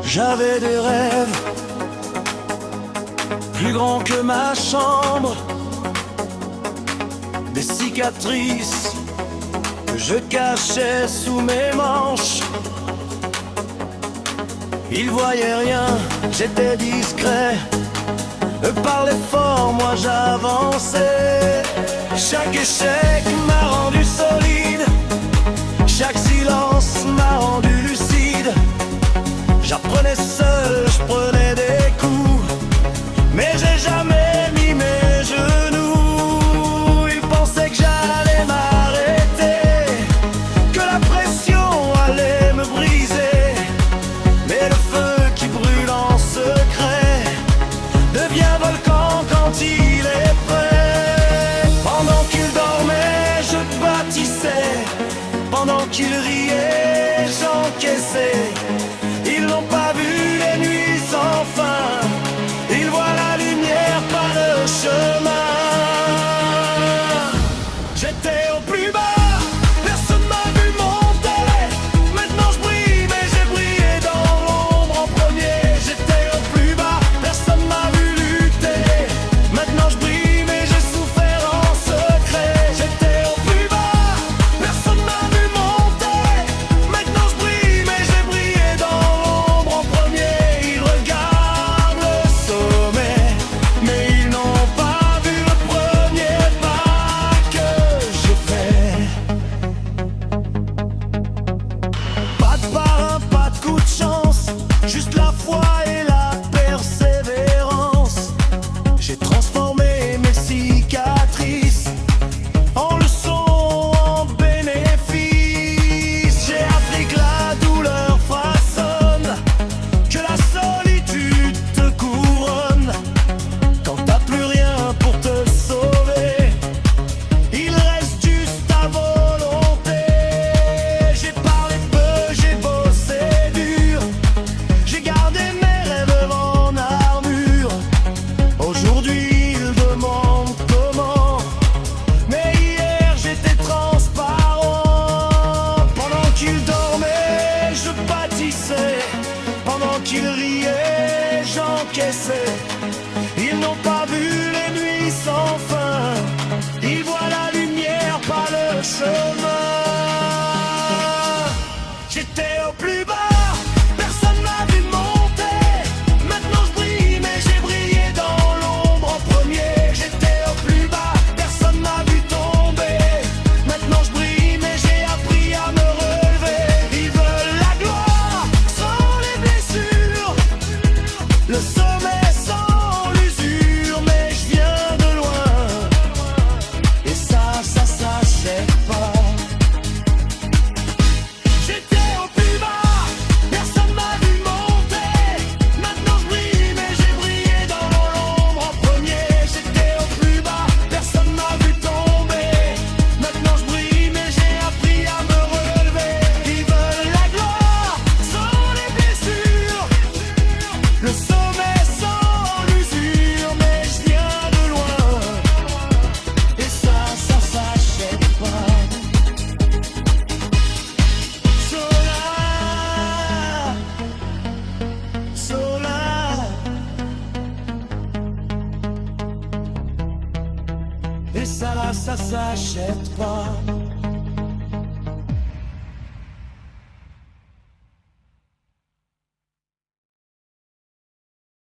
J'avais des rêves plus grands que ma chambre, des cicatrices que je cachais sous mes manches. Ils voyaient rien, j'étais discret. Eux parlaient fort, moi j'avançais. Chaque échec m'a rendu solide, chaque silence m'a rendu lucide. J'apprenais seul, je prenais des coups, mais j'ai jamais mis mes genoux. Ils pensaient que j'allais m'arrêter, que la pression allait me briser. Mais le feu qui brûle en secret devient volcan quand il est prêt. Pendant qu'ils dormaient, je bâtissais. Pendant qu'ils riaient, j'encaissais. Ils n'ont pas vu les nuits sans fin. Ils voient la lumière par le chemin. J'étais au plus bas, personne m'a vu monter. Maintenant je brille, mais j'ai brillé dans l'ombre en premier. J'étais au plus bas, personne m'a vu lutter. Maintenant je brille, mais j'ai souffert en secret. J'étais au plus bas, personne m'a vu monter. Maintenant je brille, mais j'ai brillé dans l'ombre en premier. Ils regardent le sommet, mais ils n'ont pas vu le premier pas que j'ai fait. Pas de parrain, pas de coup de chance, juste la foi et la persévérance. J'ai transformé mes cicatrices en leçons, en bénéfices. J'ai appris que la douleur façonne, que la solitude te couronne. Quand t'as plus rien pour te sauver, il reste juste ta volonté. J'ai parlé peu, j'ai bossé dur, j'ai gardé mes rêves en armure. Aujourd'hui ils demandent comment, mais hier j'étais transparent. Pendant qu'ils dormaient, je bâtissais. Pendant qu'ils riaient, j'encaissais. Ils n'ont pas vu les nuits sans fin. Ils voient la lumière par le chemin. J'étais au plus bas, personne m'a vu monter. Maintenant je brille, mais j'ai brillé dans l'ombre en premier. J'étais au plus bas, personne m'a vu tomber. Maintenant je brille, mais j'ai appris à me relever. Ils veulent la gloire sans les blessures, le sommet sans l'usure. Mais je viens de loin, et ça s'achète pas. J'étais au plus bas, personne m'a vu monter. Maintenant je brille, mais j'ai brillé dans l'ombre en premier. J'étais au plus bas, personne m'a vu tomber. Maintenant je brille, mais j'ai appris à me relever. Ils veulent la gloire sans les blessures, le sommet sans l'usure. Mais je viens de loin, et ça s'achète pas. Solar, et ça s'achète pas.